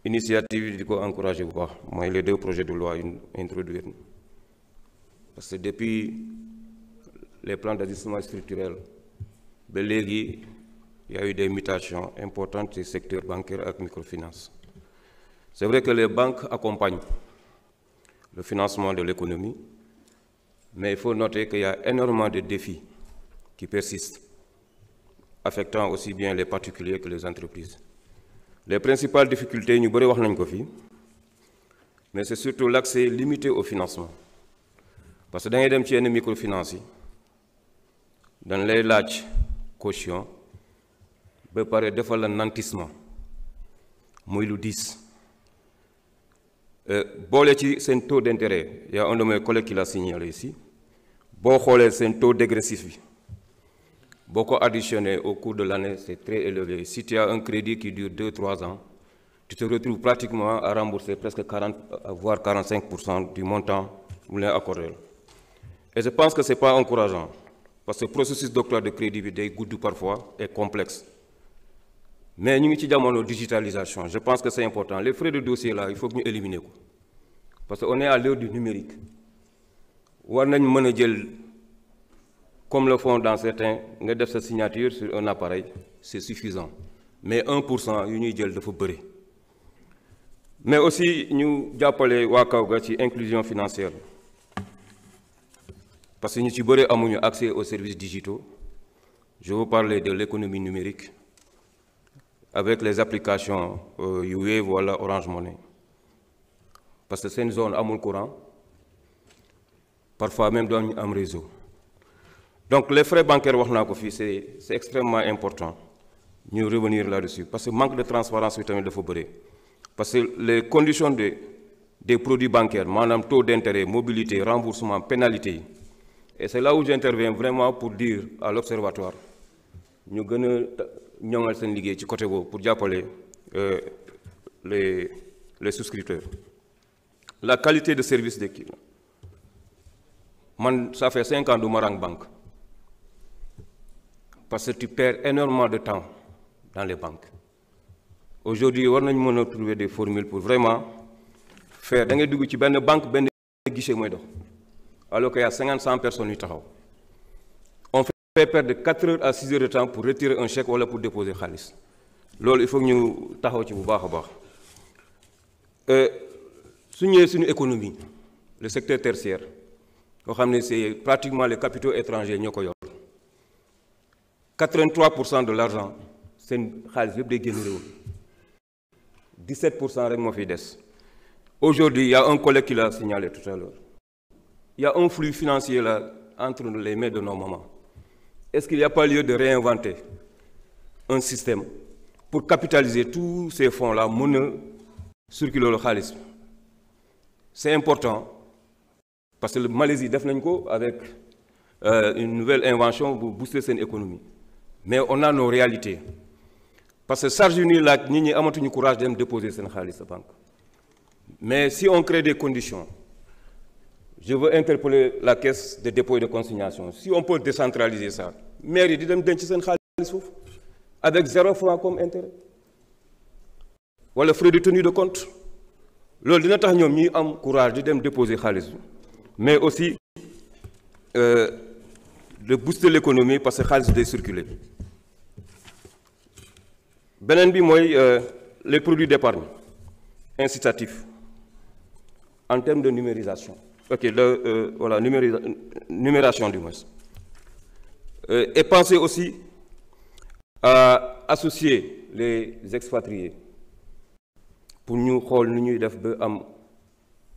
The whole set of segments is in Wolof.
initiative di ko encouragé bu baax mooy les deux projets de loi introduire parce que depuis les plans d'ajustement structurel ba léegi il y a eu des mutations importantes du secteur bancaire ak microfinance. C'est vrai que les banques accompagnent le financement de l'économie, mais il faut noter qu'il y a énormément de défis qui persistent, affectant aussi bien les particuliers que les entreprises. Les principales difficultés, nous avons wax nañ ko fi, mais c'est surtout l'accès limité au financement. Parce que da ngay dem ci yenn microfinance yi dañ lay laaj caution ba pare defal la nantissement muy lu 10. Boole ci seen taux d'intérêt, il y a un de mes collègues qui l'a signalé ici. Boo xoolee seen taux dégressif bi boo ko additionné au cours de l'année, c'est très élevé. Si tu as un crédit qui dure 2-3 ans, tu te retrouves pratiquement à rembourser presque 40 voire 45% du montant mu leen accordé. Et je pense que c'est pas encourageant parce que le processus d'octroi de crédit bi day gudd parfois et complexe. Mais ñu ngi ci jamono digitalisation, je pense que c'est important. Les frais de dossier là, il faut que ñu éliminer ko parce qu'on est à l'heure du numérique. War nañ mën a jël comme le font dans certains nga def sa signature sur un appareil, c'est suffisant. Mais 1% yu ñuy jël dafa bëri. Mais aussi ñu jàppale waa Kawga ci inclusion financière parce que ñu ci bëri amuñu accès aux services digitaux. Je veux parler de l'économie numérique avec les applications Wave wala Orange Money parce que c'est une zone amul courant, parfois même dans un réseau. Donc les frais bancaires wax naa ko fii c'est extrêmement important ñu revenir là-dessus parce que manque de transparence bi tamit dafa bëri parce que les conditions des produits bancaires maanaam taux d'intérêt, mobilité, remboursement, pénalité, et c'est là où j'interviens vraiment pour dire à l'observatoire ñu gën a ñoŋal seen liggéey ci côté boobu pour jàppale les souscripteurs. La qualité de service de kii man ça fait 5 ans du ma rang banque parce que tu perds énormément de temps dans les banques. Aujourd'hui war nañ mën a trouver des formules pour vraiment faire da ngay dugg ci benn banque benn guichet mooy dox alors qu'il y a 50-100 personnes yu taxaw. On fait perdre de 4 heures à 6 heures de temps pour retirer un chèque wala pour déposer xaalis loolu il faut que ñu taxaw ci bu baax a baax. Su ñëwee suñu économie le secteur tertiaire yoo xam ne c'est pratiquement les capitaux étrangers ñoo ko yor 83% de l'argent seen xaalis yëpp day génn réew 17% rek moo fiy des. Aujourd'hui il y a un collègue qui l'a signalé tout à l'heure. Il y a un flux financier là entre les mains de nos mamans. Est-ce qu'il n'y a pas lieu de réinventer un système pour capitaliser tous ces fonds-là mën a circuler le xaalis? C'est important parce que le Malaisie def nañ ko avec une nouvelle invention pour booster seen économie. Mais on a nos réalités parce que charge yu ñuy laaj nit ñi amatuñu courage dem déposer seen xaalis sa banque. Mais si on crée des conditions, je veux interpeller la caisse de dépôt et de consignation. Si on peut décentraliser ça, maire yi di dem denc seen xaalis foofu avec 0 franc comme intérêt wala frais de tenue de compte loolu dina tax ñoom ñuy am courage di dem déposer xaalis bi mais aussi de booster l'économie parce que xaalis day circuler. Beneen bi mooy les produits d'épargne incitatifs en termes de numérisation. Ok, voilà, numération du moins. Et penser aussi à associer les expatriés pour ñu xool nu ñuy def ba am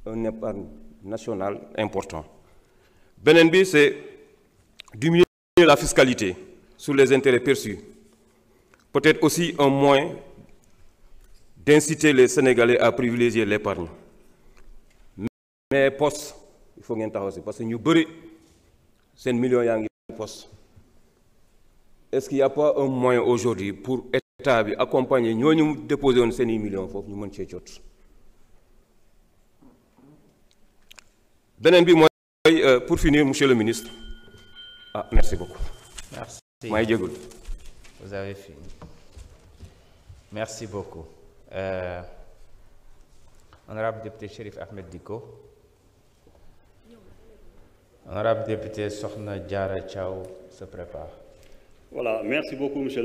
un épargne national important. Beneen bi c'est diminuer la fiscalité sur les intérêts perçus. Peut-être aussi un moyen d'inciter les Sénégalais à privilégier l'épargne. Mais poste il faut ngeen taxaw si parce que ñu bëri seen millions yaa ngi poste. Est-ce qu'il n'y a pas un moyen aujourd'hui pour État bi accompagner ñooñu déposer woon seen i millions foofu ñu mën cee jot? Beneen bi mooy pour finir monsieur le ministre. Ah merci beaucoup. Merci. May jégalu. Vous avez fini. Merci beaucoup. Honorable député Chérif Ahmed Dicko, honorable député Sokhna Diarra Thiaw se prépare. Voilà, merci beaucoup, monsieur.